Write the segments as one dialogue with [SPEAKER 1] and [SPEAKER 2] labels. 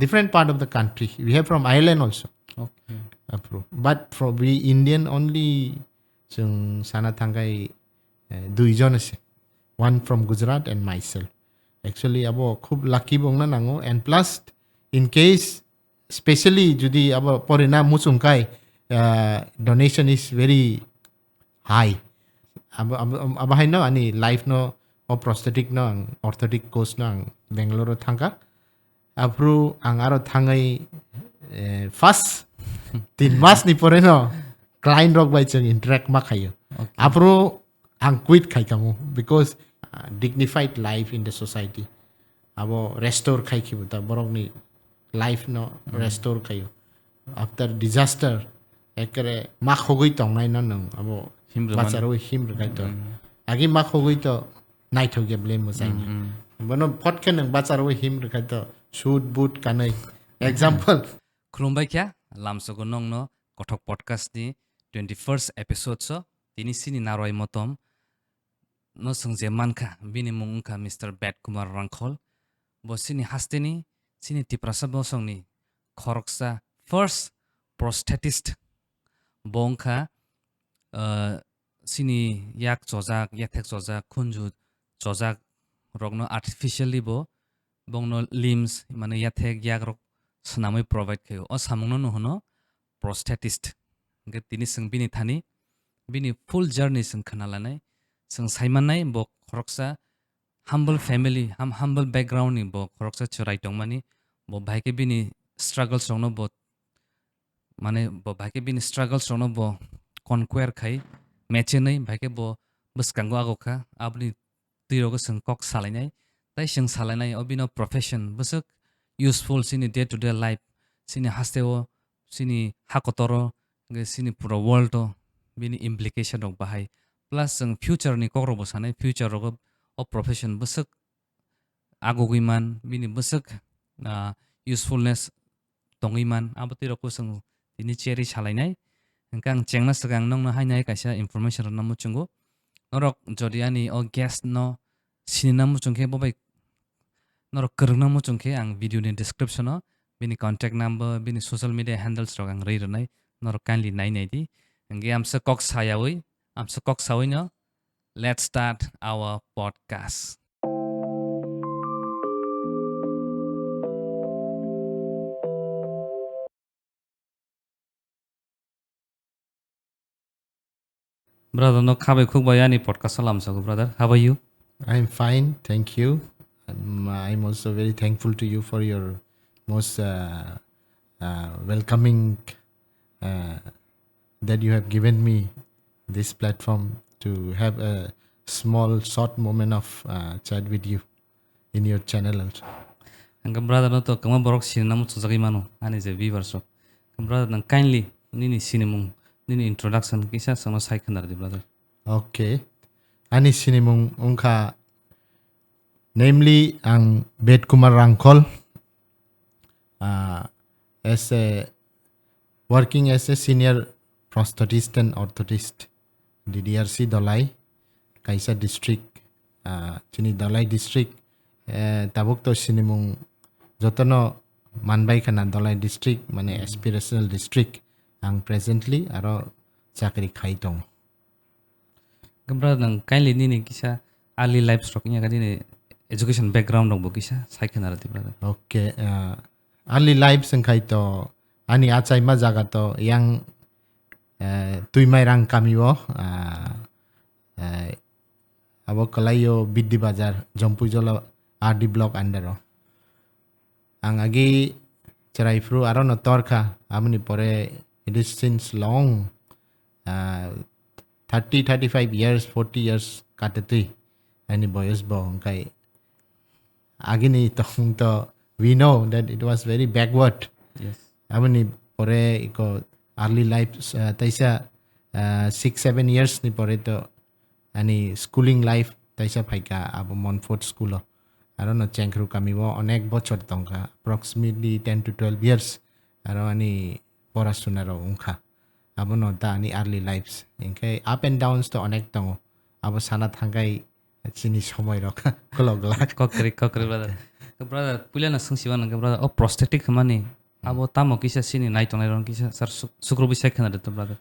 [SPEAKER 1] different part of the country. We have from Ireland also.
[SPEAKER 2] Okay.
[SPEAKER 1] But for we Indian only jung sana thangai duijon ase. One from Gujarat and myself. Actually abo khub lucky bong na nango, and plus in case especially judi abo porina musungkai donation is very high. Abo hai no ani life no o prosthetic no ang orthotic course no ang Bangalore thangka. Apru ang aro thangai first 3 mas ni pore no client rok bai chung interact ma khayo. Apru ang quit khai kamu because dignified life in the society. Abo restore khai ki buta borok ni life no restore khayo. After disaster ekere ma khogoi tong nai no nang abo bacharo him rai to. Agi ma khogoi to nai thoge blame mo sai ni. Bono pot ke nang bacharo him rai to shoot boot kanai. Example
[SPEAKER 2] Khulumbai kya Lamsogo nong no Kothok podcast ni 21st episode so tini sini naroi motom no sungje manka bini mungka Mr Bedkumar Hrangkhawl bo sini hasteni sini Tiprasa bosong ni khoroksa first prosthetist bongkha sini yak chojak yathek chojak khunju chojak rokno artificially bo bongno limbs mane yathek yak rok sanamai provide khayo o samungno no hono prosthetist ge tini sung bini thani bini full journey sung khanalanai sung saimanai bo khoroksa humble family humble background ni bo khoroksa chorai tongmani bo bhaike bini struggles rongno bo mane bo bhaike bini struggles rongno bo conquer khai mechenai bhaike bo buskango agokha abni tirogo sung kok salainai tai sung salainai obino profession busuk useful sini day to day life sini hasteo sini hakotoro ge sini pura world bini implication rok bahai plus sung future ni kokro bosanai future rok o profession busuk agogiman bini busuk usefulness tongiman aboti rok sung ini cheri salainai engkang chengna sagang nong na hainai kaisa information namu chungo norok jodiani o guest no sini namu chungke bobai norok kereng namu chungke ang video ni description no bini contact number bini social media handles rok ang rei nai norok kindly nai nai di engge amsa kok sawi no let's start our podcast. Brother, no khabai khuk bayani podcast Lamsogo brother. How are you?
[SPEAKER 1] I'm fine, thank you. I'm also very thankful to you for your most welcoming that you have given me this platform to have a small short moment of chat with you in your channel also.
[SPEAKER 2] Angka brother no to kama borok sin namu chojagi mano ani je viewers rok. Brother nang kindly nini sinimung nini introduction kisa sama sai khanar di brother.
[SPEAKER 1] Okay. Ani sinimung ungka namely ang Bedkumar Hrangkhawl as a working as a senior prosthetist and orthotist di DRC Dalai Kaisa district chini Dalai district tabuk to sinimung Jottono Hambai kana Dalai district mane aspirational district ang presently aro chakri khai tong.
[SPEAKER 2] Brother nang kindly nini kisa early life stroke nya kadi education background rok bo kisa sai khanar di brother.
[SPEAKER 1] Okay, early life sengkai to ani achai ma jaga to yang tuimai rang kami wo abo kalayo biddi bazar Jompujola RD block under ang agi cerai fru aro no torka amni pore it is since long 30-35 years 40 years katati ani boyos bo kai agini tong to we know that it was very backward.
[SPEAKER 2] Yes.
[SPEAKER 1] Amani pore iko early life taisa 6-7 years ni pore to ani schooling life taisa phaika abo Montfort school aro no chengru kami bo onek bochor tongka approximately 10 to 12 years aro ani porashuna ro ungkha abo no ta ani early lives engkai up and downs to onek tongo abo sana thangai chini somoy ro kologla
[SPEAKER 2] Kokri brother. brother pulian asung siwan ke brother prosthetic mani abo tamo kisa sini nai tonai ron kisa sar sukro bisai khana de brother.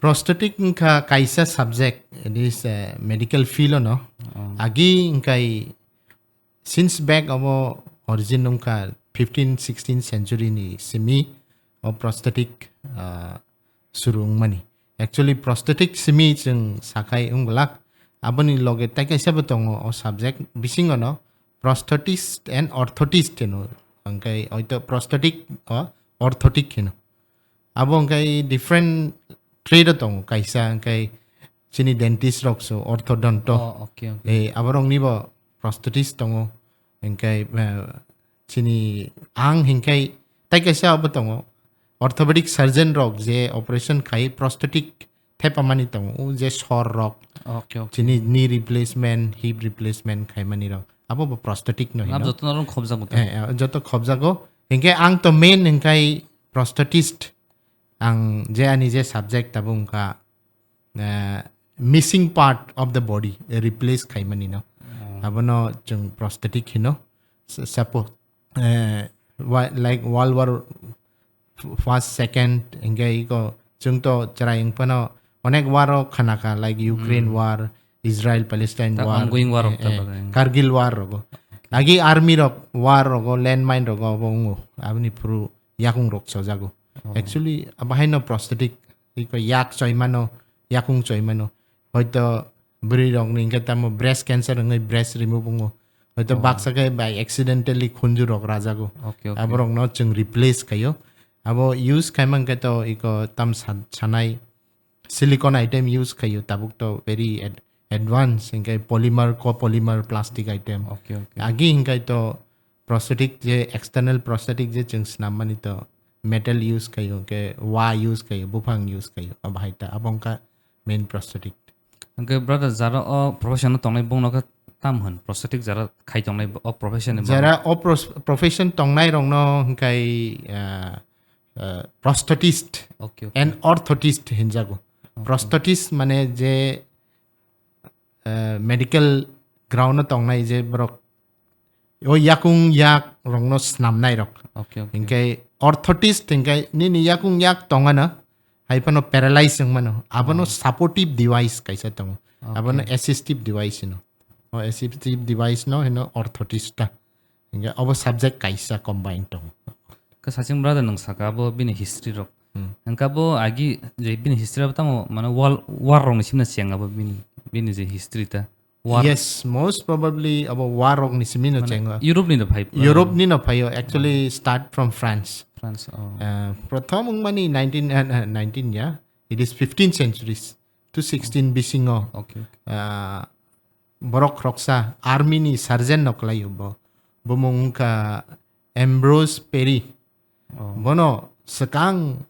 [SPEAKER 1] Prosthetic ka kaisa subject it is medical field no. Agi kai since back abo origin ka 15th 16th century ni simi or prosthetic surung mani. Actually prosthetic simi jeng sakai unglak abani loge takai sabatongo o subject bising no prosthetist and orthotist no angkai oito prosthetic or orthotic no. Abong kai different trade tong kaisa kai chini dentist rok so orthodonto abarong nibo prosthetist tongo engkai chini ang hingkai tai kaisa abatongo orthopedic surgeon rok je operation khai prosthetic thepamani tongo je sor rok chini knee replacement hip replacement khai mani rok abo prosthetic no
[SPEAKER 2] hino jottono ron khobjago
[SPEAKER 1] joto khobjago hingkai ang to main hingkai prosthetist ang je ani je subject tabung ka missing part of the body replace khai mani no abono jung prosthetic hino suppose like World War first second engai ko jung to charaing pano onek war khana ka like Ukraine war Israel Palestine war
[SPEAKER 2] ongoing war
[SPEAKER 1] Kargil war rogo lagi army rok war rogo landmine rogo bongo abni puru yakung rok sojago. Actually abahay no prosthetic iko yak choimano yakung choimano hoito buri rong ning kata mo breast cancer ngai breast remove ngo hoito baksa kai by accidentally khunju rok raja go aborong no chung replace kayo abo use kaimang kato iko tam sanai silicone item use kayo tabuk to very advanced ingai polymer copolymer plastic item agi ingai to prosthetic je external prosthetic je chung snamani to metal use kayo ke wa use kayo bupang use kayo abahita abong ka main prosthetic
[SPEAKER 2] okay brother zara o profession tongnai bong no ka tam han prosthetic zara khai tongnai o profession
[SPEAKER 1] zara o profession tongnai rong no kai prosthetist and orthotist hinjago prosthetist mane je medical ground tongnai je brok o yakung yak rong no snamnai rok inkai orthotist inkai ni yakung yak tongana haipano paralyze mano abano supportive device kaisa tong abano assistive device no o assistive device no hino orthotist ta ingai obo subject kaisa combine tong
[SPEAKER 2] ka saching brother nang saka bo bini history rok angka bo agi je bini history batamo mano war rong simna siang abo bini je history ta
[SPEAKER 1] war. Yes, most probably about war rok ni simino chenga.
[SPEAKER 2] Europe ni no phayo actually start from France. Pratham mani 19 yeah. It is 15th centuries to 16 bisingo. Borok roksa army ni sergeant noklayo bo. Bomong ka Ambrose Perry. Bono sekang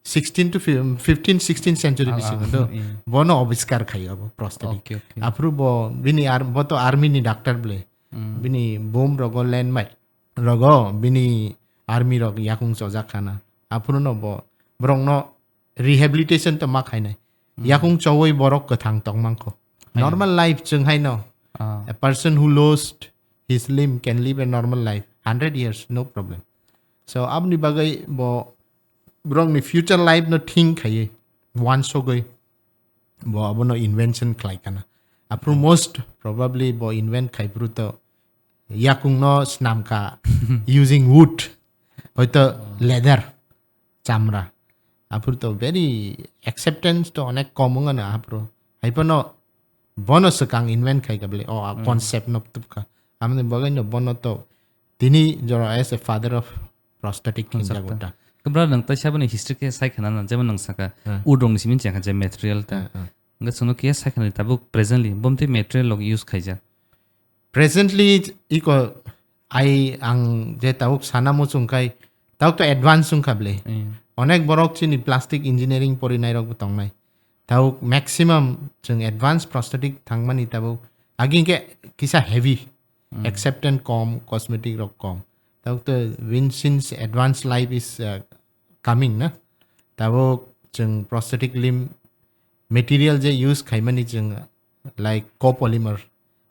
[SPEAKER 2] 16 to 15 16 century bisingo do. Bono aviskar khayo bo prosthetic. Apru bo bini bo to army ni doctor ble. Bini bomb rogo landmine rogo bini army rog yakung soja khana apru no bo brong no rehabilitation to ma khainai yakung chawoi borok kathang tong mangko normal life chung hai no a person who lost his limb can live a normal life 100 years no problem so abni bagai bo brong ni future life no think khai one so goi bo abono invention khai kana apru most probably bo invent khai pru to yakung no snam ka using wood hoito leather chamra apur to very acceptance to onek komung na apro haipono bono sekang invent khai gable o concept no tupka amne bagai no bono to tini jora as a father of prosthetic hinjagota kabra nang ta sabani history ke sai khana na jeman nang saka udong simin chang je material ta nga sono ke sai khana tabu presently bomte material log use khaija
[SPEAKER 1] presently iko ai ang je tauk sanamo chungkai tauk to advance chungkable onek borok chini plastic engineering pori nai rok tongnai tauk maximum chung advanced prosthetic thangmani tabu agin ke kisa heavy acceptance com cosmetic rock com tauk to when since advanced life is coming na tabu chung prosthetic limb material je use khaimani chung like copolymer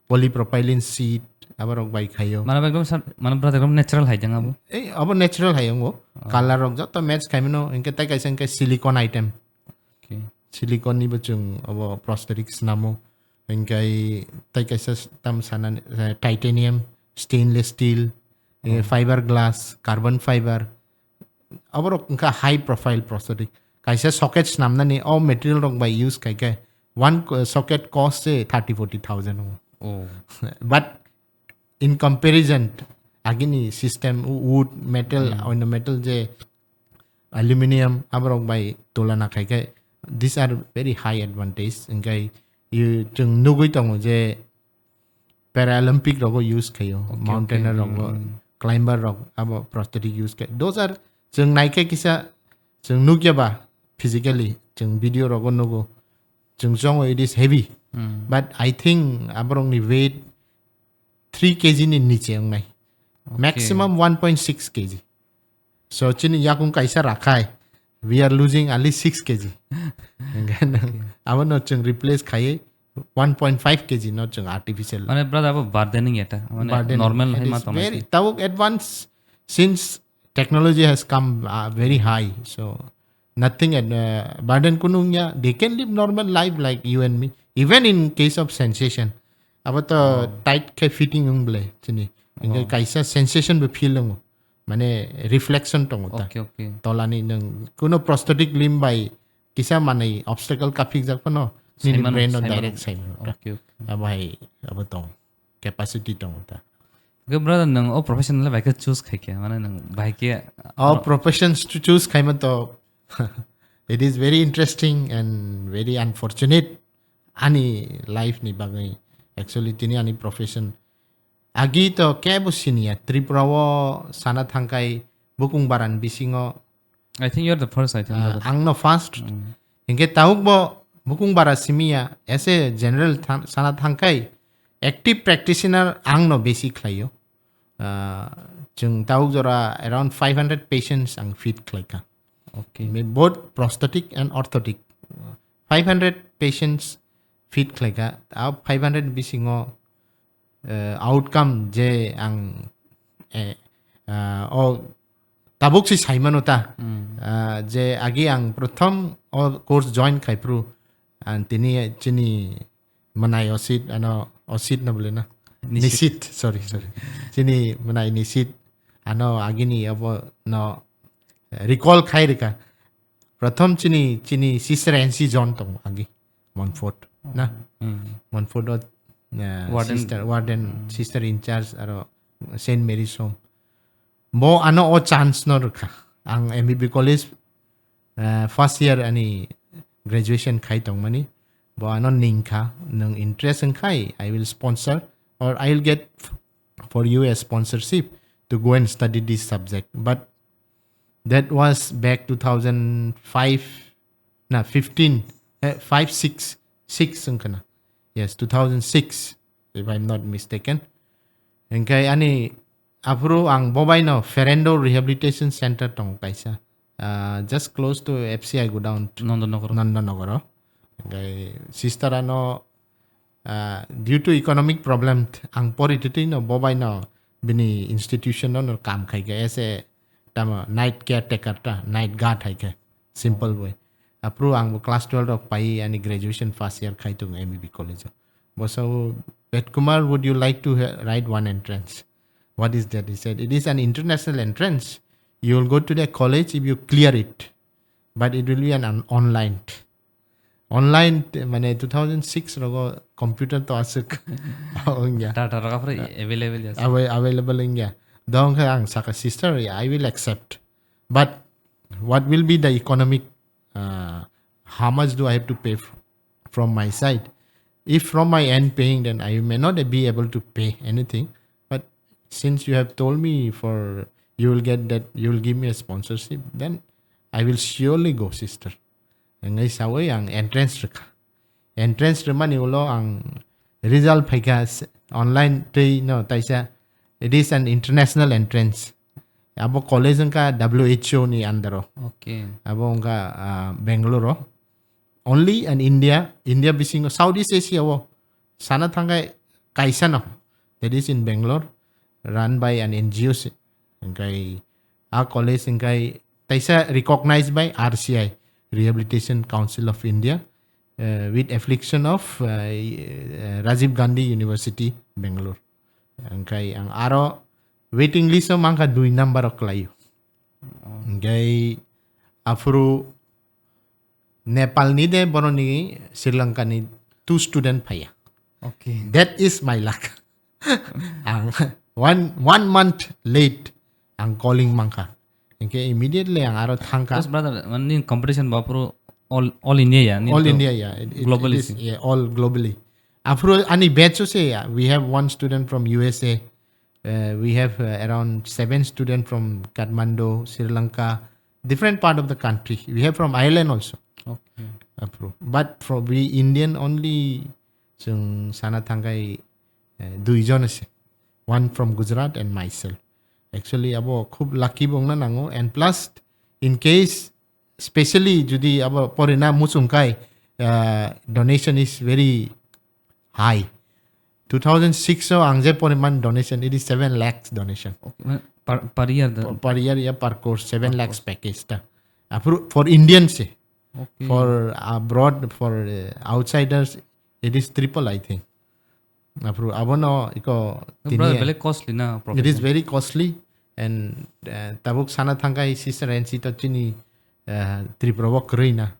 [SPEAKER 1] polypropylene sheet abarok bai khayo
[SPEAKER 2] Mana ekdom brother ekdom natural hai jang abo.
[SPEAKER 1] ei abo natural hayongo color rok jotto match khaimino inke tai kaisa inke silicone item
[SPEAKER 2] Okay.
[SPEAKER 1] silicone ni bachung abo prosthetics namo inkai tai kaisa tam sana titanium stainless steel fiberglass carbon fiber aborok inka high profile prosthetic kaisa sockets namna ni all material rok by use kai kai one socket cost say 30-40,000
[SPEAKER 2] Oh.
[SPEAKER 1] but in comparison agini system wood metal on the metal je aluminum aborok by tolana kai kai these are very high advantage inkai you chung nugui tong je Paralympic rogo use kayo mountaineer rogo climber rogo abo prosthetic use kay those are chung naike kisa chung nugya ba physically chung video rogo nugo chung song it is heavy but I think aborong ni weight 3 kg ni niche ang nai maximum 1.6 kg so chini yakung kaisa rakai we are losing only 6 kg abo no chung replace khai 1.5 kg not chung artificial
[SPEAKER 2] Mane brother abo bardening eta mane normal hai ma tomai
[SPEAKER 1] very tawuk advanced since technology has come very high so nothing at burden kunungya they can live normal life like you and me even in case of sensation abato tight ke fitting ungle chini inga kaisa sensation be feel ng mane reflection tong ta
[SPEAKER 2] okay
[SPEAKER 1] tolani nang kuno prosthetic limb by kisa mane obstacle kapik jak no ni brain no direct side
[SPEAKER 2] okay
[SPEAKER 1] abai abato capacity tong ta
[SPEAKER 2] Ke brother nang o professional bike choose khai kya mane nang bike
[SPEAKER 1] all professions to choose kaima to it is very interesting and very unfortunate ani life ni bagai actually tini ani profession agi to kebo sinia tripura wo sana thangkai bukung baran bisingo
[SPEAKER 2] I think you're the first I think brother.
[SPEAKER 1] angno first inge tauk bo bukung bara simia as a general sana thangkai active practitioner angno basic khlayo chung tauk jora around 500 patients ang fit khlaika
[SPEAKER 2] Okay.
[SPEAKER 1] both prosthetic and orthotic 500 patients fit khlaika 500 bisingo outcome je ang o tabuk si saimanota je agi ang prothom o course join khaipru and tini chini manai osit ano osit na bole na nisit sorry chini manai nisit ano agini abo no recall khai reka pratham chini sister NC John tong agi Montfort na Montfort sister warden sister in charge aro Saint Mary's home mo ano o chance no reka ang MBB college first year ani graduation khai tong mani bo ano ningkha nang interest ang khai I will sponsor or I will get for you a sponsorship to go and study this subject but that was back 2005 na 15 5 6 kana yes 2006 if I'm not mistaken engkai ani apro ang bobay no Ferendo Rehabilitation Center tong kaisa just close to FCI go down Nandanagar engkai sister ano due to economic problem ang politity no bobay no bini institution no kam khai ga ese tama night caretaker ta night guard hai ke simple way apro ang class 12 of pai ani graduation first year khai tung MBB college so Bedkumar would you like to write one entrance what is that he said it is an international entrance you will go to the college if you clear it but it will be an online mane 2006 rogo computer to asuk ongya
[SPEAKER 2] data roga pura available yes
[SPEAKER 1] available ingya dong ang saka sister I will accept but what will be the economic how much do I have to pay from my side if from my end paying then I may not be able to pay anything but since you have told me for you will get that you will give me a sponsorship then I will surely go sister ngai sawai ang entrance remani ulo ang result phaika online trei no taisa it is an international entrance abo college ka WHO ni andaro
[SPEAKER 2] okay
[SPEAKER 1] abo ka Bangalore only an India bising Southeast Asia wo sana thangai kaisa no that is in Bangalore, run by an NGO. Engkai our college engkai taisa recognized by RCI, Rehabilitation Council of India, with affiliation of Rajiv Gandhi University, Bangalore. Engkai ang aro waiting list o mangka 2 number o klayo. Engkai afro Nepal ni de bono ni Sri Lanka ni 2 student paya.
[SPEAKER 2] Okay.
[SPEAKER 1] That is my luck. Ang one month late ang calling mangka. Okay, immediately ang aro thangka.
[SPEAKER 2] Yes, brother. One competition bapro all India ya.
[SPEAKER 1] All India, yeah.
[SPEAKER 2] Globally.
[SPEAKER 1] It is, yeah, all globally. Afro ani batch se we have 1 student from USA. We have around 7 students from Kathmandu, Sri Lanka, different part of the country. We have from Ireland also.
[SPEAKER 2] Okay.
[SPEAKER 1] Afro. But for we Indian only jung sana tangkai 2 jon ase. One from Gujarat and myself. Actually abo khub lucky bong na nango, and plus in case especially judi abo porina musungkai donation is very high. 2006 so angje poriman donation, it is 7 lakhs donation.
[SPEAKER 2] Okay. Per year.
[SPEAKER 1] Per year ya per course 7 lakhs package ta. For Indians se.
[SPEAKER 2] Okay.
[SPEAKER 1] For abroad, for outsiders, it is triple, I think. Abono iko
[SPEAKER 2] Brother, very costly na.
[SPEAKER 1] it is very costly, and tabuk sana tangkai sister and sito chini Tripura krina.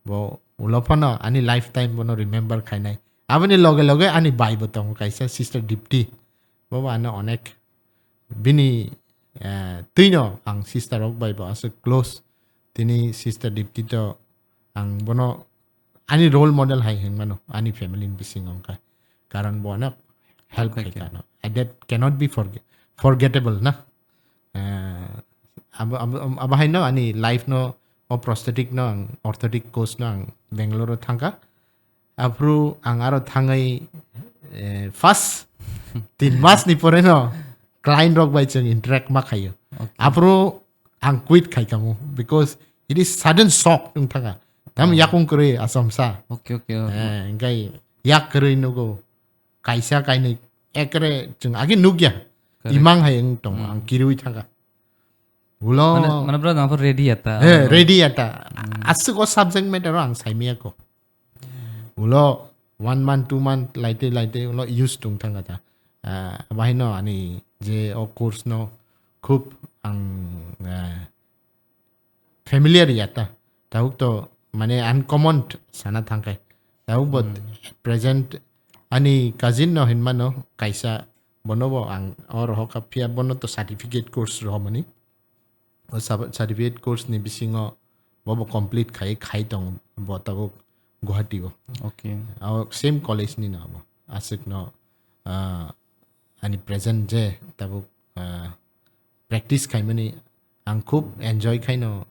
[SPEAKER 1] Bo ulopana ani lifetime bono remember kainai. Abani loge ani bai botong kaisa sister Dipti. Bo ano onek bini tuino ang sister rok bai bo as close. Tini sister Dipti to ang bono ani role model hai heng mano ani family in bising ka karan bono help kai kano, and that cannot be forgettable na. Abahay no ani life no o prosthetic no ang orthotic course no ang Bangalore thangka apru ang aro thangai first 3 mas ni pore no client rock by chung interact ma khayo apru ang quit khai kamu because it is sudden shock tung thanga tam yakung kre asamsa.
[SPEAKER 2] Okay.
[SPEAKER 1] Engkai yak kre nugo kaisa kaini ekre chung agi nugya imang hayeng tong ang kirui thanga ulo
[SPEAKER 2] Mana brother for ready ata.
[SPEAKER 1] ready ata asu ko subject matter ang saimia ko ulo 1 month 2 month laite ulo use tung thanga ta abahi no ani je o course no khub ang familiar yata tawuk to mane uncommon sana thangkai tawuk bot present ani cousin no hinma no kaisa bonobo ang or hokapia bono to certificate course romani o certificate course ni bisingo bobo complete khai tong botabo Guwahati bo.
[SPEAKER 2] Okay.
[SPEAKER 1] Our same college ni na bo asik no ani present je tabo practice khai mani ang khub enjoy khai no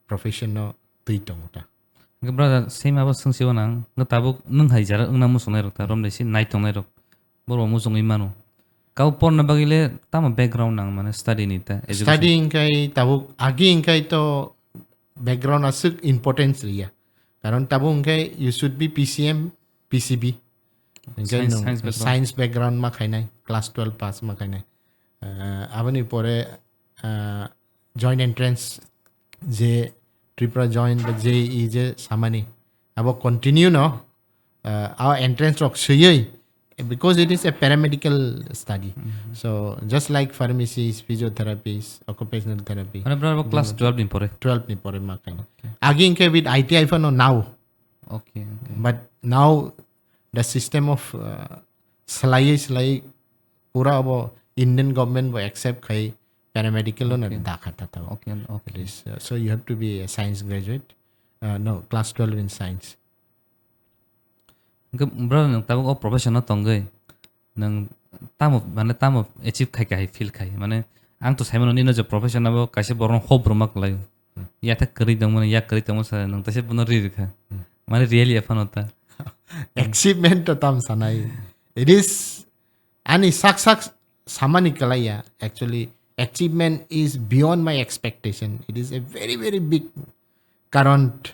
[SPEAKER 1] profession no tuitong ta.
[SPEAKER 2] Brother, same abo sung siwa nang ngatabuk nung haijara ungna musong nairok ta rom desi night tong nairok boro musong imano kau por na bagile tama background nang mana study ni ta
[SPEAKER 1] Studying kai tabuk aging kai to background asuk importance riya karon tabung kai you should be PCM PCB science background ma khainai class 12 pass ma khainai abani pore joint entrance je Tripura join the JE je samani abo continue no our entrance rock suyai because it is a paramedical study. So just like pharmacies, physiotherapies, occupational therapy.
[SPEAKER 2] Mana brother class 12 ni pore
[SPEAKER 1] 12 ni pore ma kain aging ke with ITI for no now.
[SPEAKER 2] Okay.
[SPEAKER 1] But now the system of slai pura abo Indian government will accept kai paramedical na dakhata ta.
[SPEAKER 2] Okay.
[SPEAKER 1] So you have to be a science graduate. No, class 12 in science.
[SPEAKER 2] Brother nang tabuk o professional tongai nang tamo achieve kai feel kai mane ang to saimano ni no je professional bo kaise borong hob romak layo ya ta kari dang mane ya kari tamo sa nang tase puno ri kha mane really fun hota
[SPEAKER 1] Achievement to tam sanai. It is ani sak samani kalaya actually achievement is beyond my expectation. It is a very very big current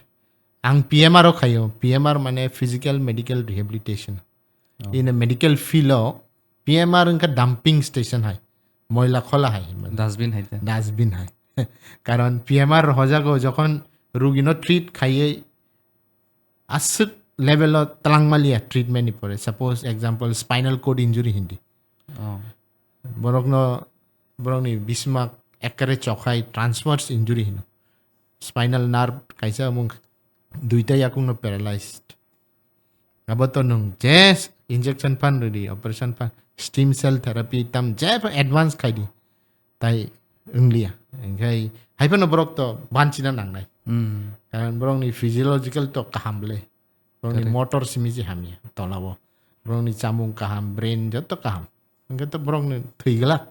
[SPEAKER 1] ang PMR kayo. PMR mane physical medical rehabilitation. In a medical field PMR उनका dumping station है ময়লা খোলা হয়
[SPEAKER 2] dustbin হাইতে
[SPEAKER 1] dustbin হয় কারণ PMR হজাগো যখন রুগীনো treat খাইয়ে আসুক লেভেল তালাংমালিয়া ট্রিটমেন্ট পরে suppose example spinal cord injury হিন্দি বরংনি বিসমাক একরে চখাই ট্রান্সফার্স ইনজুরি হিনো স্পাইনাল নার্ভ কাইসা মুং দুইটা ইয়াকুংনো প্যারালাইজড আবতো নং জেস ইনজেকশন ফান রেডি অপারেশন ফান স্টিম সেল থেরাপি তাম জেপ অ্যাডভান্স খাইদি তাই ইংলিয়া এঙ্গাই হাইফানো বরক তো বানচিনা নাংনাই কারণ বরংনি ফিজিওলজিক্যাল তো কাহামলে বরংনি মোটর সিমিজি হামিয়া তলাবো বরংনি চামুং কাহাম ব্রেন যত কাহাম এঙ্গে তো বরংনি থইগলাক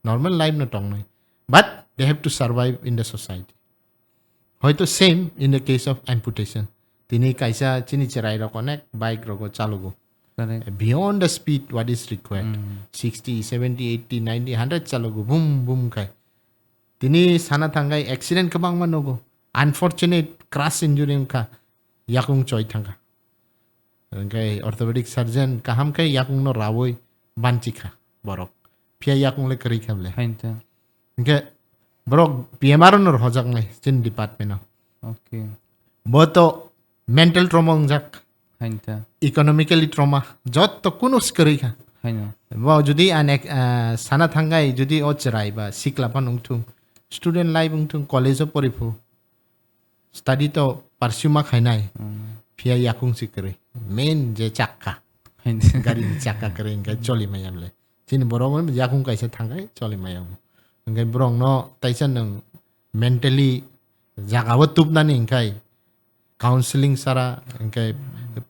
[SPEAKER 1] নর্মাল লাইফ না টং নয় but they have to survive in the society হয়তো same in the case of amputation তিনি কাইসা চিনি চেরাই রক অনেক বাইক রক চালুগো beyond the speed what is required 60 70 80 90 100 চালুগো boom boom খাই তিনি সানা থাঙ্গাই accident kabang manogo unfortunate crash injury ka yakung choi thanga kai orthopedic surgeon kaham kai yakung no rawoi banchika borok phia yakung le kari khable
[SPEAKER 2] হাইতে
[SPEAKER 1] ke borok PMR no hojak nai chin department
[SPEAKER 2] okay
[SPEAKER 1] boto mental trauma jak
[SPEAKER 2] হাইতে
[SPEAKER 1] economically trauma jot to kunus kari kha
[SPEAKER 2] hyena
[SPEAKER 1] bo jodi anek sana thangai jodi o chrai ba siklapan ungthung student life ungthung college porifu study to PERSUE ma khainai phia yakung sikre main je chakka
[SPEAKER 2] হাইতে
[SPEAKER 1] gari chakka kare ngai choli mayam le chin borong yakung kaisa thangai choli mayam ngai borong no taisa nang mentally jagawa tupnani ngai counseling sara ngai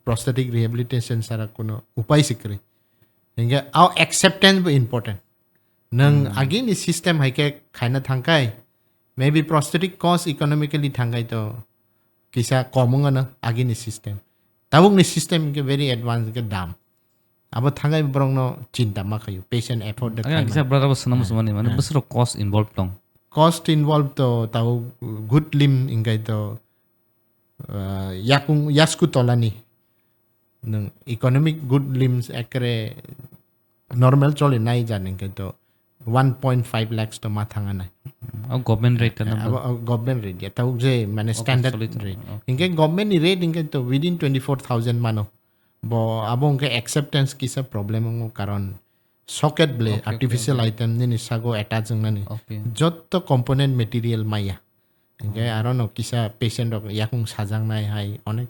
[SPEAKER 1] prosthetic rehabilitation sara kono upai sikre ngai our acceptance be important nang again the system haike khaina thangkai maybe prosthetic cost economically thangai to kisa komung na again the system tabung ni system ke very advanced ke dam abo thangai borong no chinta ma khayu patient afford the
[SPEAKER 2] আগে কিসা brother বসনা মুসমানি মানে বসর cost involve টং
[SPEAKER 1] cost involved to tau good limb ingai to yakung yasku tolani nang economic good limbs ekre normal chole nai janin ke to 1.5 lakhs to mathanga nai
[SPEAKER 2] government rate না
[SPEAKER 1] government rate tau je mane standard rate inge government ni rate inge to within 24000 mano bo abong ke acceptance kisa problem ngo karon socket ble artificial item ni sago attach nani
[SPEAKER 2] okay
[SPEAKER 1] jotto component material maya inge arono kisa patient ok yakung sajang nai hai onek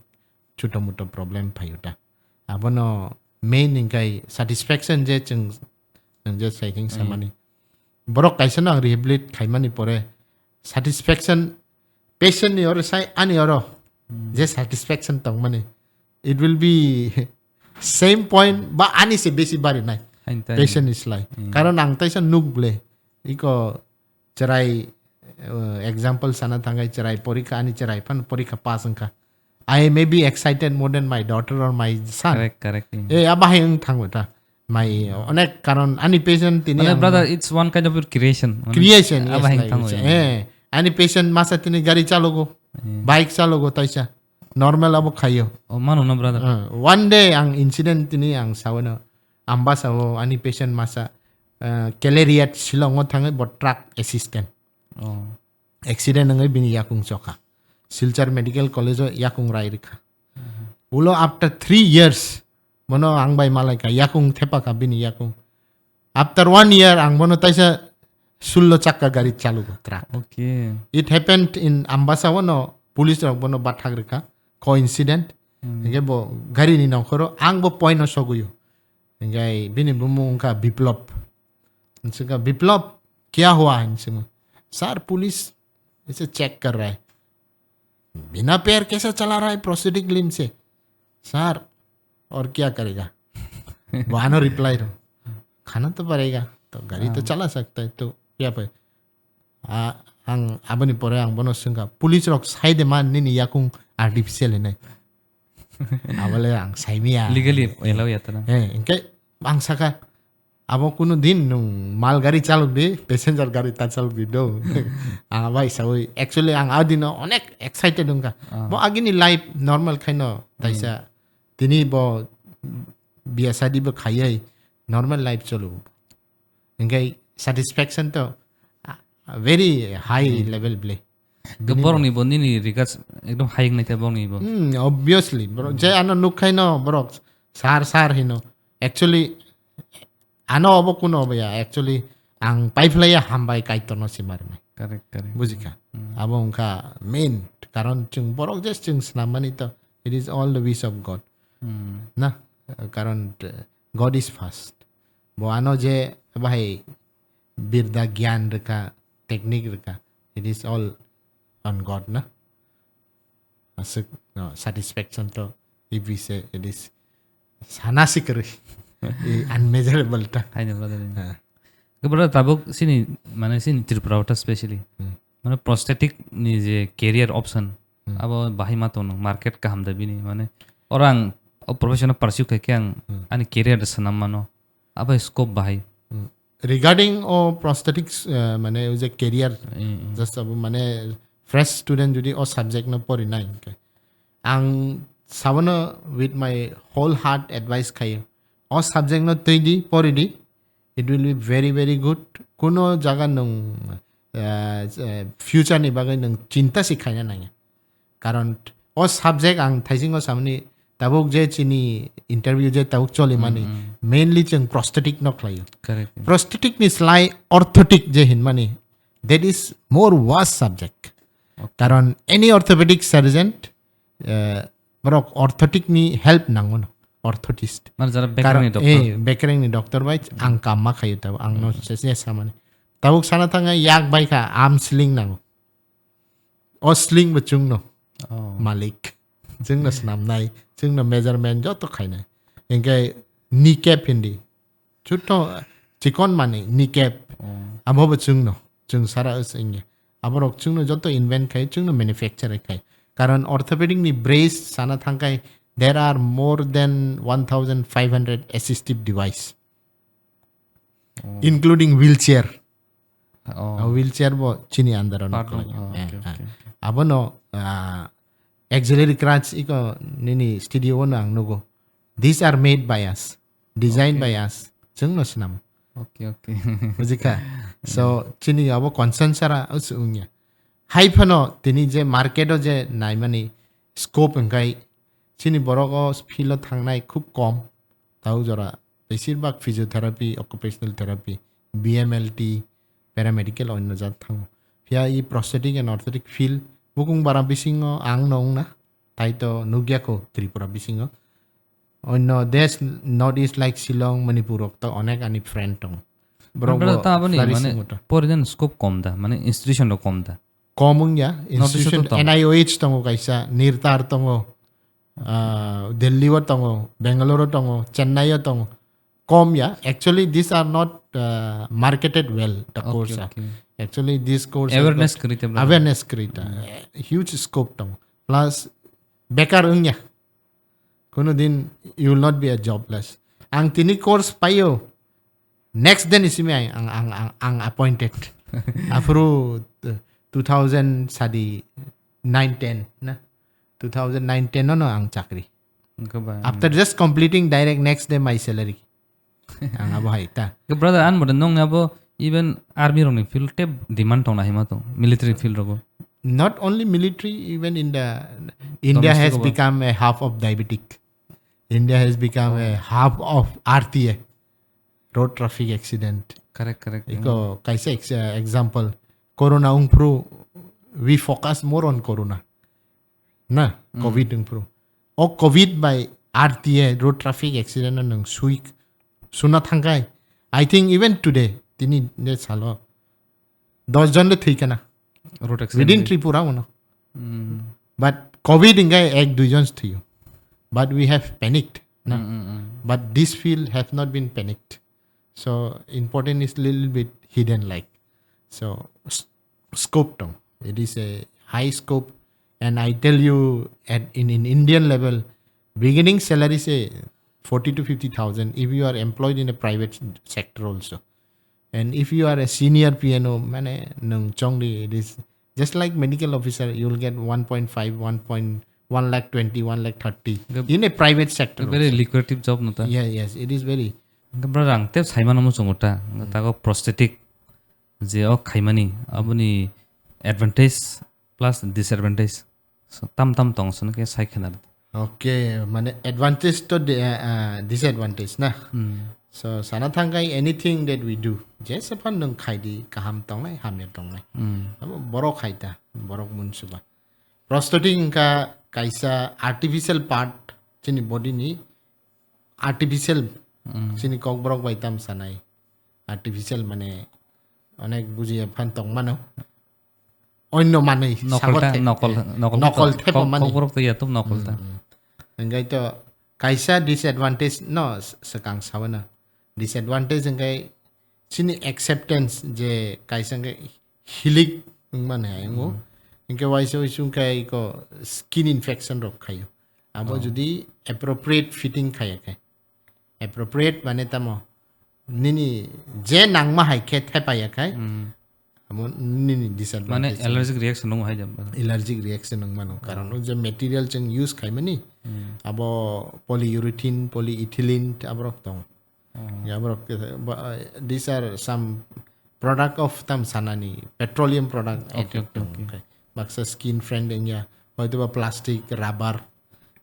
[SPEAKER 1] choto moto problem phayuta abono main ingai satisfaction je chung je saying samani borok kaisa na rehabilitate khaimani pore satisfaction patient ni or sai ani oro je satisfaction tong mane it will be same point ba ani se besi bari nai
[SPEAKER 2] হাইতে
[SPEAKER 1] patient is like karon ang taisa nuk ble iko cerai example sana thangai cerai porikha ani cerai pan porikha pass angka I may be excited more than my daughter or my son
[SPEAKER 2] correct correct
[SPEAKER 1] abahing thangota my onek karon ani patient tini
[SPEAKER 2] মানে brother it's one kind of your creation
[SPEAKER 1] creation yes,
[SPEAKER 2] abahing
[SPEAKER 1] like,
[SPEAKER 2] thango
[SPEAKER 1] ani patient masa tini gari chalogo bike chalogo taisa normal abo khayo
[SPEAKER 2] ও মানু না brother
[SPEAKER 1] one day ang incident tini ang sawana amba sawo ani patient masa keleriat silongo thangai bo truck assistant
[SPEAKER 2] ও
[SPEAKER 1] accident ngai bini yakung choka silchar medical college yakung rai rikha ulo after 3 years mono angbai malaika yakung thepa ka bini yakung after 1 year ang mono taisa sullo chakka gari chalu go truck
[SPEAKER 2] okay
[SPEAKER 1] it happened in ambasa wono police rok bono bathak rikha coincident nge bo gari ni nokoro ang bo point no soguyo ngai bini bumung ka biplop nsuka biplop kya hua nsuma sir police इसे check कर रहा है बिना पैर कैसे चला रहा है प्रोस्थेटिक लिम्ब से सर और क्या करेगा वानो रिप्लाई रो खाना तो पड़ेगा तो गाड़ी तो चला सकता है तो क्या पे ang abani pore ang bono sunga police rok side man ni yakung artificial ne abale ang saimia
[SPEAKER 2] legally allow ইয়াতে না
[SPEAKER 1] inke ang saka abo kuno din nung mal gari chaluk di passenger gari ta chaluk di do ang bai sawi actually ang adino onek excited unga bo agini life normal kaino taisa tini bo biasa di bo khayai normal life cholo engai satisfaction to very high level play
[SPEAKER 2] Borong ni bo ni regards ekdom high nai ta borong ni bo.
[SPEAKER 1] Obviously bro je ano nukhai no bro sar hino actually ano obo kuno obo ya actually ang pipeline hambai kaitono simar mai
[SPEAKER 2] Correct.
[SPEAKER 1] bujika abo ungka main karon chung borok just chung snamani to it is all the wish of God na karon God is first bo ano je bahai birda gyan reka technique reka it is all on God na asuk no satisfaction to if we say it is sanasikari unmeasurable ta
[SPEAKER 2] Hai na brother. Brother tabuk sini mana sini Tripura ta specially. Mana prosthetic ni je career option abo bahi matono market ka hamda bini mane orang professional pursue ka kyang ani career da sanam mano abo scope bahi.
[SPEAKER 1] Regarding prosthetics mane use career just abo mane fresh student jodi o subject no pori nai ang sabana with my whole heart advice khai o subject no toidi pori di it will be very good kuno jaga nung future ni bagai nung cinta sikhai na nai karon o subject ang thaising o samni tabuk je chini interview je tabuk choli mani mainly chung prosthetic no khlayo
[SPEAKER 2] Correct.
[SPEAKER 1] prosthetic ni slai orthotic je hin mani that is more worse subject karon any orthopedic surgeon borok orthotic ni help nangon orthotist
[SPEAKER 2] Mana jara background ni doctor.
[SPEAKER 1] background ni doctor bai ang kamma khayo tab ang no sesnya samani tabuk sana thanga yak bai ka arm sling nango o sling bachung no malik jung na snam nai jung na measurement joto khaina engkai kneecap hindi chuto chikon mane kneecap abo bachung no chung sara us engge aborok chung no joto invent khai chung no manufacture khai karon orthopedic ni brace sana thangkai there are more than 1500 assistive device including wheelchair wheelchair bo chini andar on abono auxiliary crutch iko nini studio na ang nugo these are made by us designed by us chung no snam
[SPEAKER 2] Okay.
[SPEAKER 1] bujika so chini abo concern sara usunya haipano tini je market o je naimani scope ngai chini borogo filo thangnai khub kom tau jora beshirbag physiotherapy occupational therapy BMLT paramedical onno jat thang pia I prosthetic and orthotic field bukung bara bisingo ang nong na taito nugya ko Tripura bisingo onno des not is like Shillong Manipur to onek ani friend tong
[SPEAKER 2] Brother ta abani mane poridan scope kom da mane institution ro kom da
[SPEAKER 1] komung ya institution NIOH tongo kaisa nirtar tongo Delhi wa tongo Bangalore tongo Chennai tongo kom ya actually these are not marketed well the course actually this course
[SPEAKER 2] awareness
[SPEAKER 1] krita huge scope tongo plus bekar ungya kono din you will not be a jobless ang tini course payo next then isime ang appointed afro 2000 sadi 910 na 2009 no ang chakri after just completing direct next day my salary ang abo haita
[SPEAKER 2] brother an modan nong abo even army rong field te demand tong na hima to military field rogo
[SPEAKER 1] not only military even in the India has become a half of diabetic India has become a half of RTA road traffic accident
[SPEAKER 2] correct
[SPEAKER 1] iko kaise example corona ungpru we focus more on corona na covid ungpru o covid by RTA road traffic accident nang suik suna thangai I think even today tini ne salo 10 jon le thikana
[SPEAKER 2] road accident
[SPEAKER 1] within Tripura no but covid ingai ek dui jon thiyo but we have panicked na but this field have not been panicked so important is little bit hidden like so scope tong it is a high scope and I tell you in Indian level beginning salary say 40 to 50,000 if you are employed in a private sector also and if you are a senior PNO mane nung chongli it is just like medical officer you will get 1.5 1 lakh 20 1 lakh 30 in a private sector
[SPEAKER 2] very
[SPEAKER 1] also.
[SPEAKER 2] lucrative job no ta
[SPEAKER 1] yes it is very
[SPEAKER 2] Gabra rang tep saima namu chungota tago prosthetic je ok khaimani abuni advantage plus disadvantage so tam tong sun ke sai khanar
[SPEAKER 1] Okay, mane advantage to disadvantage na. So sana thangai anything that we do. Just upon nung khai di kaham tong lai ham tong lai. Abo borok khai ta borok munsuba. Prosthetic ka kaisa artificial part chini body ni artificial chini kokborok baitam sanai. Artificial mane onek buji aphan tong mano. Onno mane nokol thepo mane.
[SPEAKER 2] Kokborok to yatum nokol ta.
[SPEAKER 1] Engai to kaisa disadvantage no sekang sawana. Disadvantage engai sini acceptance je kaisa engai hilik man hai ngo. Engai waisa isung kai ko skin infection rok khayo. Abo judi appropriate fitting khaya kai. Appropriate mane tamo nini je nangma hai ke thepaya kai. Amo nini disadvantage.
[SPEAKER 2] Mane allergic reaction nung hai jam.
[SPEAKER 1] Allergic reaction nung mano karon je material cheng use khai mani. Abo polyurethane, polyethylene abrok tong. Abrok these are some product of tam sanani petroleum product. Okay. Baksa skin friend enya hoyto ba plastic rubber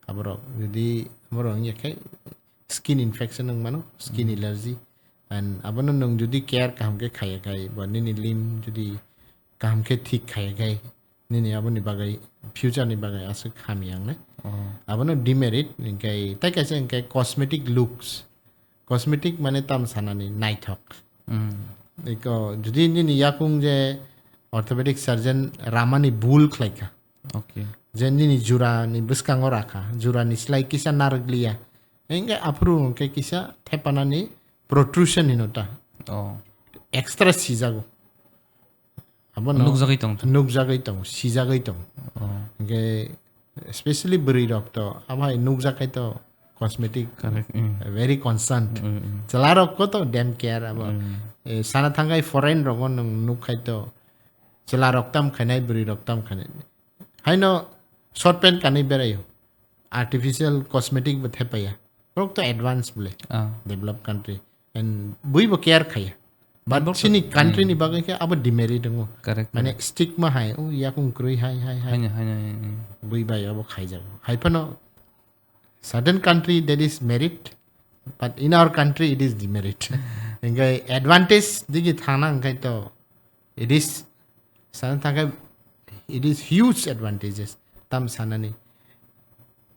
[SPEAKER 1] abrok jadi abrok nya kai skin infection nung mano skin allergy and abono nung judi care kam ke khaya kai bonini lim judi kam ke thik khaya kai nini aboni bagai future ni bagai asu khamiang na abono demerit kai tai kaise kai cosmetic looks cosmetic mane tam sanani naithok eko judi nini yakung je orthopedic surgeon ramani bul khlaika
[SPEAKER 2] Okay.
[SPEAKER 1] jenni ni jura ni buskang oraka jura ni slai kisa narglia enga apru ke kisa thepana ni protrusion hinota extra sijago abono nuk jagai tong sijagai tong ge especially bri doctor amai nuk jagai to cosmetic very concerned chalarok ko to dem care abo sana thangai foreign rogon nuk khai to chalarok tam khanai bri rok tam khanai haino short pen kanai berayo artificial cosmetic bethe paya rok to advance bole developed country and bui bo care khaya but chini country ni bagai ke abo demerit ngo mane stigma hai o yakung krui hai bui bai abo khai jago haipano certain country that is merit but in our country it is demerit engai advantage digi thana engai to it is san thangai it is huge advantages tam sanani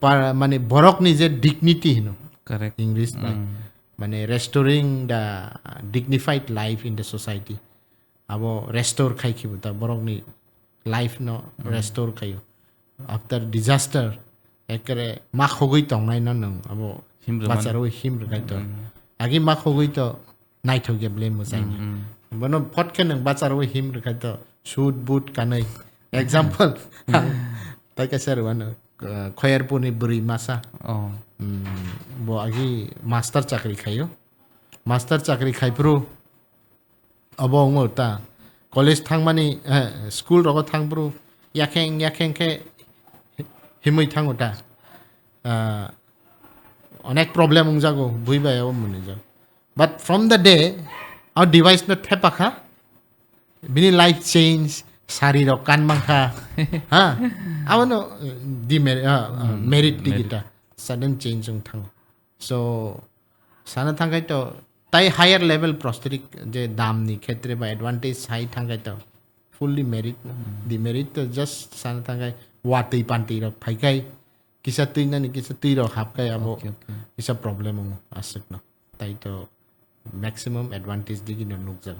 [SPEAKER 1] par mane borok ni je dignity hino
[SPEAKER 2] correct
[SPEAKER 1] english mane restoring the dignified life in the society abo restore khai ki buta borok ni life no restore khayo after disaster ekare ma khogoi tongnai na nang abo bacharo him gai to agi ma khogoi to nai thoge blame mo sai bono photke nang bacharo him gai to shoot boot kanai example tai ka ser wan khoyar puni buri masa bo agi master chakri khayo master chakri khaipru abo ngota college thangmani school rogo thangpru yakheng ke himui thangota onek problem ungjago buibai abo mune ja but from the day our device not thepakha bini life change sari ro kan mangkha ha abono merit digita sudden change ung thang so sana thangai to tai higher level prosthetic je dam ni khetre ba advantage high thangai to fully merit the merit to just sana thangai wati panti ro phaikai kisa tuina ni kisa tuiro hapkai abo kisa problem ung asuk no tai to maximum advantage digi no nukja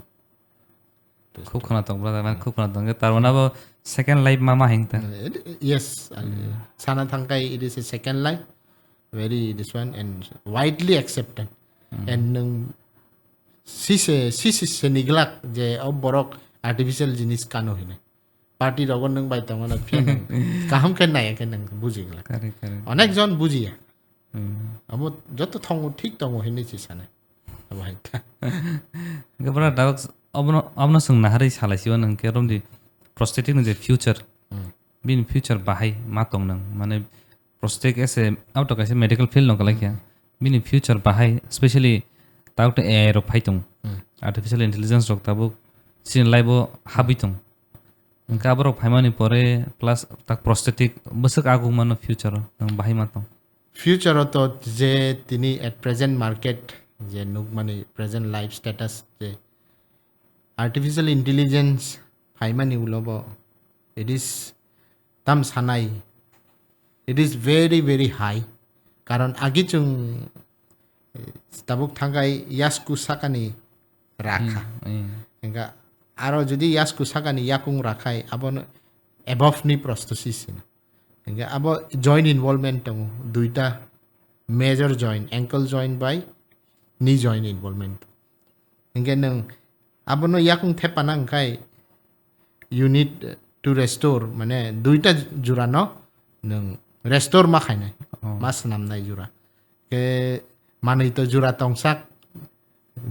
[SPEAKER 2] খুব খনা তং brother মানে খুব খনা তং তার মানে আবার second life মামা হেংতা
[SPEAKER 1] yes sana thangai it is a second life very this one and widely accepted and sise niglak je borok artificial jinis kano hine party rogon nang bai tong na phian kaham ken nai ken nang bujigla onek jon bujiya abo joto thong thik tong hine chi sana abo haita
[SPEAKER 2] gabra dawak abno sung nahari salaisiwa nang ke romdi prosthetic nang je future bin future bahai ma tong nang mane prosthetic as a out of medical field nang kalakya bin future bahai especially Tao to AI rok phai tong. Artificial intelligence rok tabo sin laibo habi tong. Engka borok phaimani pore plus tak prosthetic besek agung mano future nang bahai matong.
[SPEAKER 1] Future to je tini at present market je nuk mani present life status je artificial intelligence phaimani ulobo it is tam sanai it is very high karon agi chung tabuk thangai yasku sakani rakha engka aro jodi yasku sakani yakung rakhai abon above ni prosthesis engka abo joint involvement tong duita major joint ankle joint by knee joint involvement engka nang abono yakung thepanang kai you need to restore mane duita jura no nang restore ma khainai mas nam nai jura ke manai to jura tongsak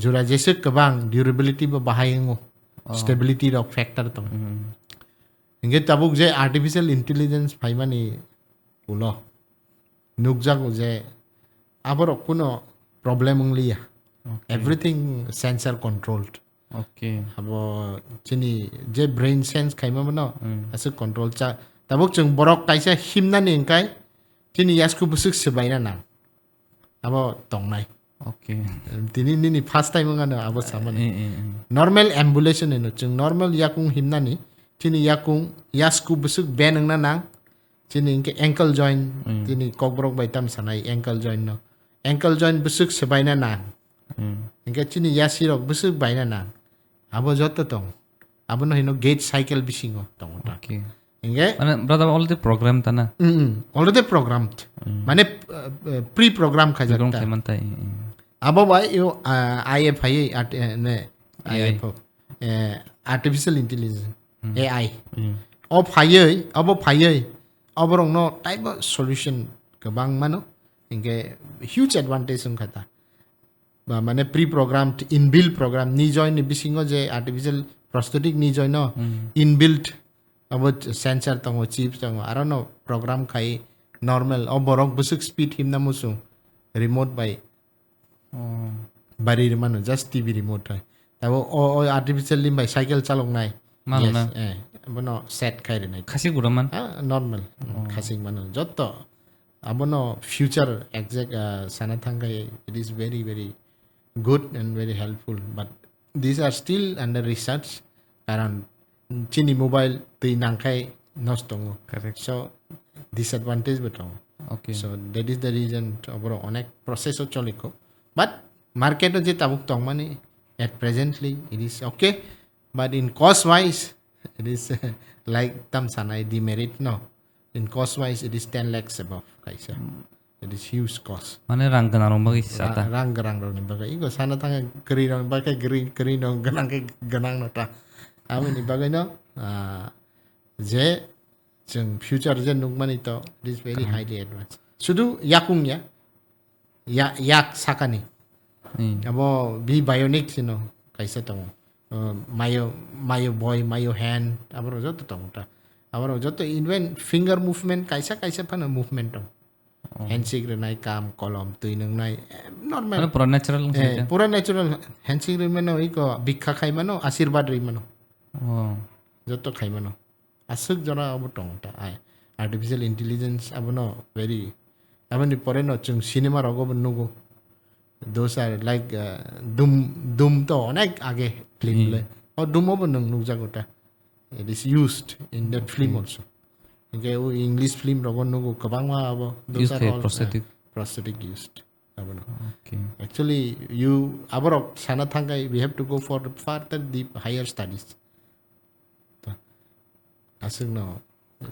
[SPEAKER 1] jura jese kebang durability ba bahayengo stability rock factor tong engge tabuk je artificial intelligence phaimani ulo nukjak je abor kuno problem unglia everything sensor controlled
[SPEAKER 2] Okay.
[SPEAKER 1] abo chini je brain sense khaima mano asu control cha tabuk chung borok kaisa himna ning kai chini yasku busuk sebaina na abo tongnai
[SPEAKER 2] Okay.
[SPEAKER 1] tini ni first time ngana abo saman normal ambulation eno chung normal yakung himna ni chini yakung yasku busuk benang na nang chini inke ankle joint chini kokborok baitam sanai ankle joint no ankle joint busuk sebaina na inke chini yasirok busuk baina na abo jotto tong abo no hino gate cycle bisingo tong ta
[SPEAKER 2] Okay.
[SPEAKER 1] inge
[SPEAKER 2] Mana brother already program tana.
[SPEAKER 1] already programmed mane pre program
[SPEAKER 2] Program
[SPEAKER 1] khajakta
[SPEAKER 2] kaimantai.
[SPEAKER 1] abo bai yo IFI at ne
[SPEAKER 2] AI.
[SPEAKER 1] artificial intelligence AI of phayei abo phayei aborong no type of solution kabang mano inge huge advantage ung khata ba mane pre programmed inbuilt program ni join ni bisingo je artificial prosthetic ni join no inbuilt abo sensor tango chip tango I don't know program khai normal aborong busuk speed himna musu remote by bari mano just TV remote hai tabo o artificial lim by cycle chalong nai
[SPEAKER 2] Mano na.
[SPEAKER 1] abono set khai re nai
[SPEAKER 2] Khasi guraman.
[SPEAKER 1] normal khasing mano jotto abono future exact sanathangai it is very good and very helpful but these are still under research karon chini mobile tei nangkai nostongo
[SPEAKER 2] Correct.
[SPEAKER 1] so disadvantage betong
[SPEAKER 2] Okay.
[SPEAKER 1] so that is the reason abro onek process o choliko but market je tabuk tong mani at presently it is okay but in cost wise it is like tam sanai demerit no in cost wise it is 10 lakhs above kaisa it is huge cost
[SPEAKER 2] Mana rang ganarong bagi sata.
[SPEAKER 1] rang ni baga igo sana tanga keri rang baga keri no ganang no ta amin ni baga no je jeng future je nukmani to it is very highly advanced sudu yakung ya yak sakani abo bi bionic sino kaisa tong mayo boy mayo hand abro joto tong ta abro joto even finger movement kaisa pana movement tong handshake re nai kam kolom tui nang nai normal
[SPEAKER 2] Mana pura natural lang siya.
[SPEAKER 1] pura natural handshake re mano iko bikha khai mano asirwad re mano
[SPEAKER 2] Oh.
[SPEAKER 1] joto khai mano asuk jora abo tong ta ai artificial intelligence abono very abani pore no chung cinema rogo nugo those are like dum to onek age film le or dum obo nung nukjagota it is used in that film also okay English film rogo nugo kabangma abo those
[SPEAKER 2] Used
[SPEAKER 1] are
[SPEAKER 2] kay
[SPEAKER 1] all prosthetic used abono
[SPEAKER 2] Okay.
[SPEAKER 1] actually you aborok sana thangai we have to go for further deep higher studies asuk no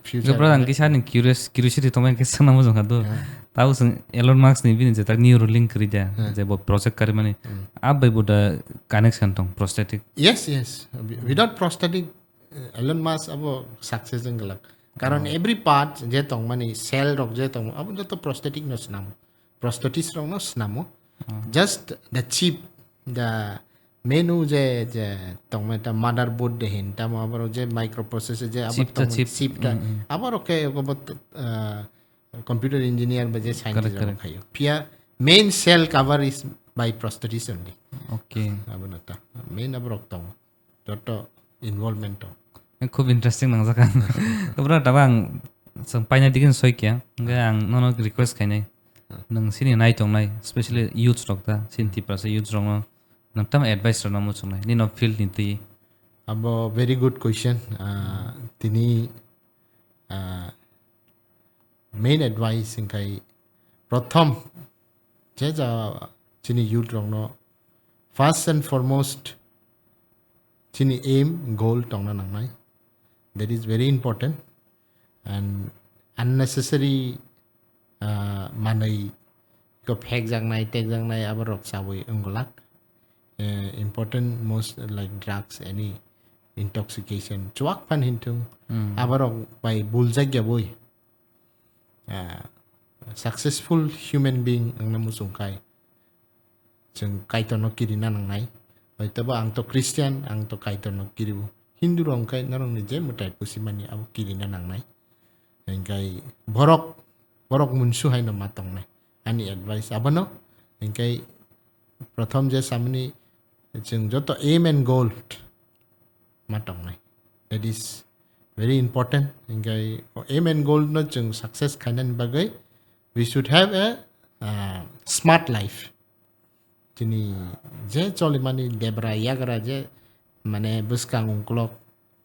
[SPEAKER 1] future
[SPEAKER 2] Brother ang kisa ning curiosity to man kisa na mo jong hado. Tahu sing Elon Musk ni bin je tak NEUROLINK kerja je bo project kari mani. Ab bai boda connection tong prosthetic.
[SPEAKER 1] yes without prosthetic Elon Musk abo success ngalak karon every part je tong mani cell rok je tong abo joto prosthetic no snam prosthetist rok no snamo just the chip the menu je tong mata motherboard de hin tam abo je microprocessor je abo
[SPEAKER 2] Chip ta
[SPEAKER 1] tong
[SPEAKER 2] chip.
[SPEAKER 1] chip ta abo ke computer engineer ba je scientist rok khayo main cell cover is by prosthetist only.
[SPEAKER 2] Okay.
[SPEAKER 1] Abonata. Main abrok tong. Jotto involvement tong.
[SPEAKER 2] Khub interesting nang zakan. Kabra tabang sang paina dikin soi kya. Nga ang nono request kainai. Nang sini nai tong nai, especially youth rok ta, sin Tiprasa youth rok no. Nang tam advice ro namo chung nai. Ni no field ni ti.
[SPEAKER 1] Abo very good question. Tini main advice ingkai prothom jeja chini youth rong no first and foremost chini aim goal tong na nang nai. That is very important, and unnecessary manai ko phek jang nai tek jang nai abarok sawi ungolak. Important most like drugs, any intoxication. Chuak pan hintung abarok by buljagya boy. Successful human being ang namusung kai. Jeng kaito no kiri na nang nai. Hoito ba ang to Christian ang to kaito no kiri bu. Hindu rong kai narong ni je mutai pusimani abu kiri na nang nai. Engkai borok munsu hai no matong nai. Ani advice abano engkai pratham je samni jeng joto aim and goal matong nai. That is very important. Engkai aim and goal no jeng success kainan bagai. We should have a smart life. Tini je choli mani debra yagra je mane buskang ungklok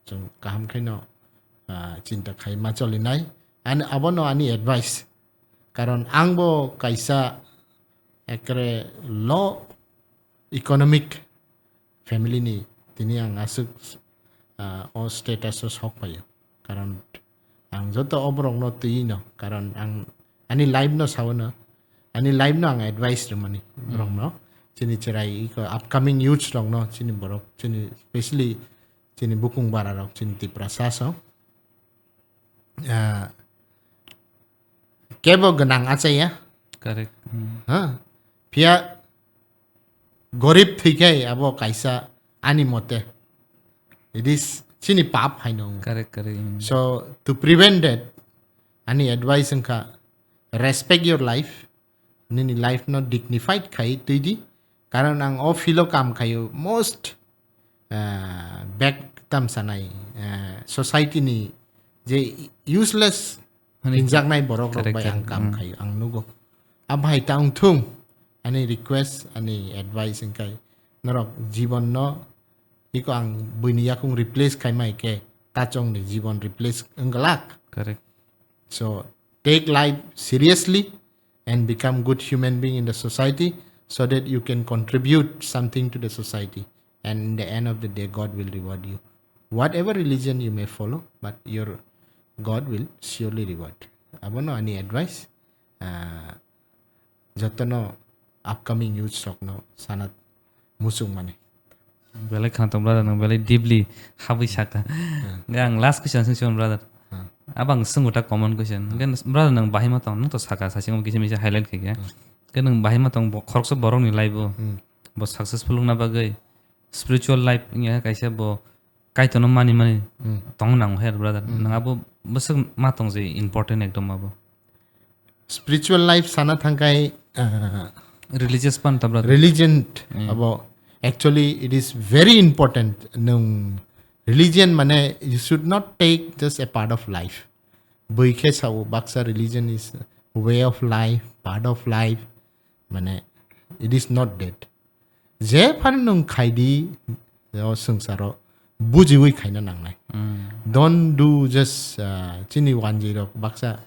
[SPEAKER 1] jeng kaham kaino cinta khai ma choli nai. An abono ani advice. Karon angbo kaisa ekre low economic family ni tini ang asuk o status os hok payo. Karon ang joto obrong no tuino. Karon ang ani live no sawana. Ani live no ang advice naman ni brong no. Chini chirai ko upcoming youths rong no chini borok chini especially chini bukung bararok chini Tiprasa so. Kebo ganang acha ya.
[SPEAKER 2] Correct.
[SPEAKER 1] Pia gorib thikai abo kaisa ani mote. It is chini pap haino.
[SPEAKER 2] Correct.
[SPEAKER 1] So to prevent that, ani advice ka respect your life. Nini life no dignified kai tuidi. Karon ang o filo kam kayo most back tam sanay society ni je useless injak nai borok rok bay ang kam kayo ang nugo. Abhay taong tung ani request ani advice kay narok jibon no iko ang buiniya kung replace kay mai ke tachong ni jibon replace enggalak.
[SPEAKER 2] Correct.
[SPEAKER 1] So take life seriously and become good human being in the society so that you can contribute something to the society. And in the end of the day, God will reward you. Whatever religion you may follow, but your God will surely reward. Abono any advice? Jottono upcoming youth shock no sanat musung mane.
[SPEAKER 2] Belai khantam brother nang belai deeply habi shaka. Ngang last question sing brother. Abang sunguta common question. Ngan brother nang bahima tong nang to saka sasing kisi misa highlight kaya. Kan nang bahima tong khorok so borong ni life bo successful na bagai spiritual life nya kaisa bo kai to no mani tong nang her brother nang abo basag matong je important ekdom abo
[SPEAKER 1] Spiritual life sana thangkai
[SPEAKER 2] religious pan ta brother.
[SPEAKER 1] Religion abo actually it is very important. Nung religion mane you should not take just a part of life. Boike sao baksa religion is way of life, part of life. Mane it is not that. Je pan nung khaidi o sangsaro bujiwi khaina nang nai. Don't do just chini wanjiro baksa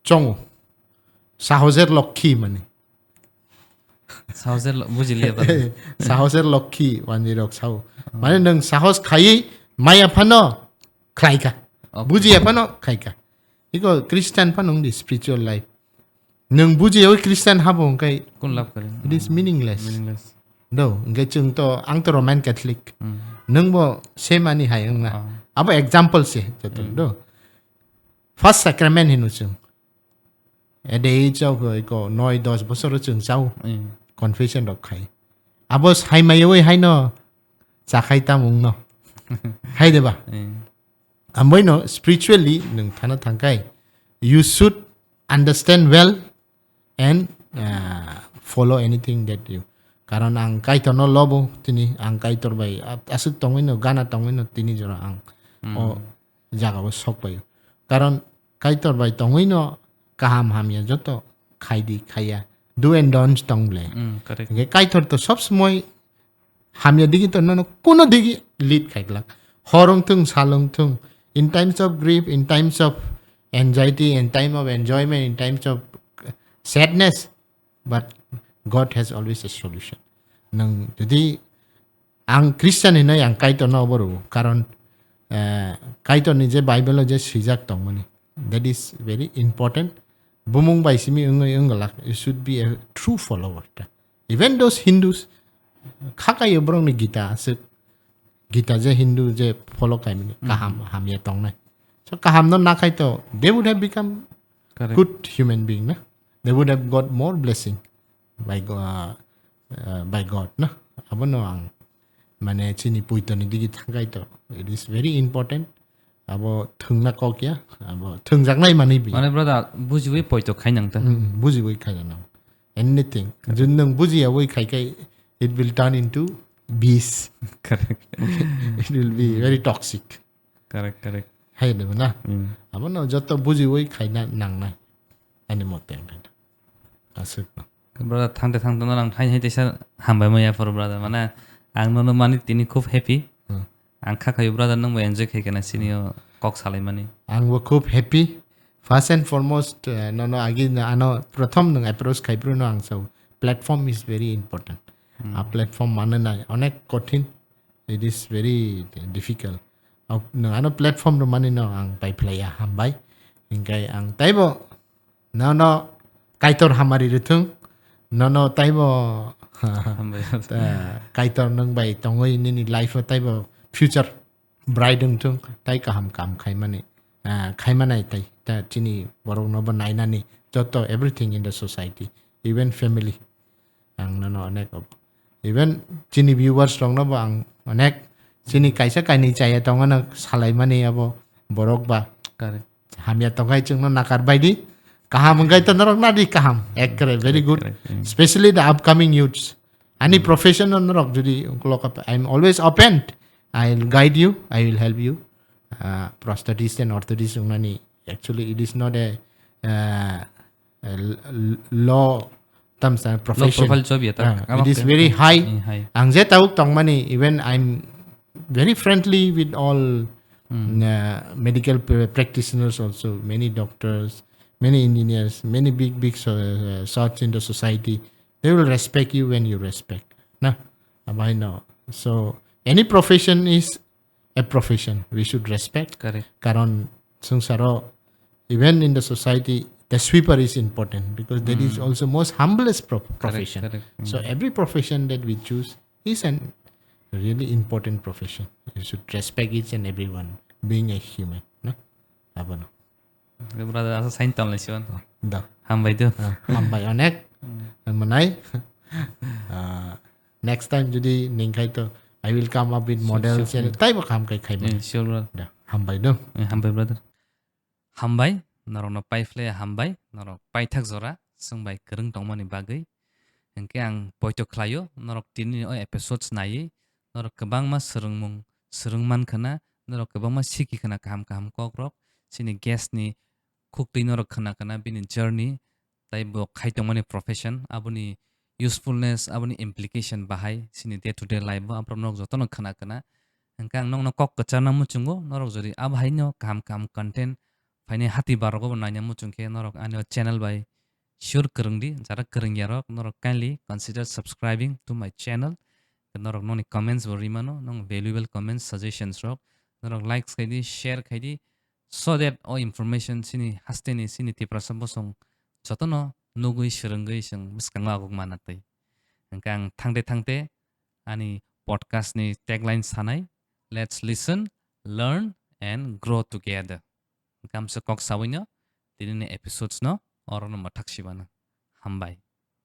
[SPEAKER 1] chong sahoser lokhi mane.
[SPEAKER 2] Sahoser bujili brother.
[SPEAKER 1] Sahoser lokhi wanjiro sao. Mane nung sahos khai maya phano khaika. Buji phano khaika. Iko Christian panung di spiritual life. Nung buji o Christian habong kai
[SPEAKER 2] Kun lap kare.
[SPEAKER 1] it is meaningless.
[SPEAKER 2] Meaningless.
[SPEAKER 1] Do ngai chung to ang to Roman Catholic. Nung bo same ani hayang na. Abo example se jotong do. First sacrament hinu chung. At the age of ko 9-10 bosor chung sau confession rok khai. Abo hai mayoi hai no cha khai ta mung no. Hai de ba. Amoy no spiritually nung thana thangkai you should understand well and follow anything that you. Karon ang kaitor no lobo tini ang kaitor bay asuk tongin no gana tongin no tini jora ang o jaga bo sok bay. Karon kaitor bay tongin no kaham hamya joto khaidi khaya do and don'ts tongle.
[SPEAKER 2] Correct.
[SPEAKER 1] Okay, kaitor to sob smoy hamya digi to no kuno digi lead kaiglak. Horong tung salong tung in times of grief, in times of anxiety, in time of enjoyment, in times of sadness, but God has always a solution. Nang jadi ang Christian ina yang kaito no boru karon kaito ni je Bible je sijak tong mani. That is very important. Bumung bai simi ungalak you should be a true follower. Even those Hindus khaka yobrong ni Gita se Gita je Hindu je follow kai mani kaham hamya tong na. So kaham no na kaito they would have become
[SPEAKER 2] Correct.
[SPEAKER 1] good human being na. They would have got more blessing by God na. Abo no ang mane chini puito ni digi thangai to. It is very important. Abo thung na ko kya. Abo thung jak nai mani bi.
[SPEAKER 2] Mane brother bujiwi poito khainang ta.
[SPEAKER 1] Buji wei khai na. Anything. Jun nang buji wei khai kai it will turn into beast.
[SPEAKER 2] Correct.
[SPEAKER 1] It will be very toxic.
[SPEAKER 2] Correct.
[SPEAKER 1] Hai na na. Abo no joto buji wei khai na nang na. Ani mo teng na. Asuk na.
[SPEAKER 2] Brother thangte nang thain tesa hambai mo yaphar brother mana ang no mani tini khub happy. Ang khakayo brother nang mo enjoy khai kana sinio kok salai mani.
[SPEAKER 1] Ang wo khub happy. First and foremost, no agi na ano pratham nang approach khaipro no ang so platform is very important. A platform mana na onek kothin. It is very difficult. No ano platform ro mani no ang pai playa hambai. Ingkai ang taibo no kaitor hamari rutung. No taibo
[SPEAKER 2] Hambai.
[SPEAKER 1] kaitor nang bai tongoi ni life taibo future bride tung tai kaham kam khai mani. Khai manai tai ta chini borok no ba nai nani joto everything in the society even family ang no onek even chini viewers rong no ba ang onek chini kaisa kaini chaya tong na salai mani abo borok ba
[SPEAKER 2] Correct.
[SPEAKER 1] hamya tongai chung no nakar bai di kaham ngai to norok na di kaham ekre very good especially the upcoming youths any profession no norok judi uklok I'm always open. I'll guide you, I will help you. Prosthetist and orthotist unani actually it is not a law terms and profession.
[SPEAKER 2] Low profile job yata.
[SPEAKER 1] It is very high.
[SPEAKER 2] High.
[SPEAKER 1] Ang je tauk tong mani even I'm very friendly with all medical practitioners also, many doctors, many engineers, many big sorts in the society. They will respect you when you respect. Na, abay no. So any profession is a profession we should respect.
[SPEAKER 2] Correct.
[SPEAKER 1] Karon sungsaro even in the society the sweeper is important because that is also most humblest profession.
[SPEAKER 2] Correct.
[SPEAKER 1] So every profession that we choose is an really important profession. You should respect each and everyone being a human. No? Abo no.
[SPEAKER 2] Brother asa sain tam lesion.
[SPEAKER 1] Da.
[SPEAKER 2] Hambai tu.
[SPEAKER 1] Hambai onek. Manai. Next time judi ningkai to I will come up with models and type of ham kai khai mo.
[SPEAKER 2] Sure brother.
[SPEAKER 1] Da. Hambai do.
[SPEAKER 2] Hambai brother. Hambai norok no paifle hambai norok paithak jora sungbai kereng tongmani bagai. Engke ang poito klayo norok tini episodes nai norok kebangma serengman khana norok kebangma siki khana kaham kokrok sini guest ni khukti norok khana bini journey tai bo khaitongmani profession abuni usefulness abuni implication bahai sini day to day life bo apro norok jotono khana engkang nong no kok kachana muchungo norok jori abhai no kaham content faine hati barogo nanya muchungke norok ano channel by sure kerengdi jara kereng yarok norok kindly consider subscribing to my channel norok noni comments borimano nong valuable comments suggestions rok norok likes kaidi share kaidi so that all information sini hasteni sini tiprasa bosong jotono nugui serengui sing miskanga aguk manatai engkang thangte ani podcast ni tagline sanai let's listen learn and grow together engkam se kok sawinyo dini episodes no orono matak shibana hambai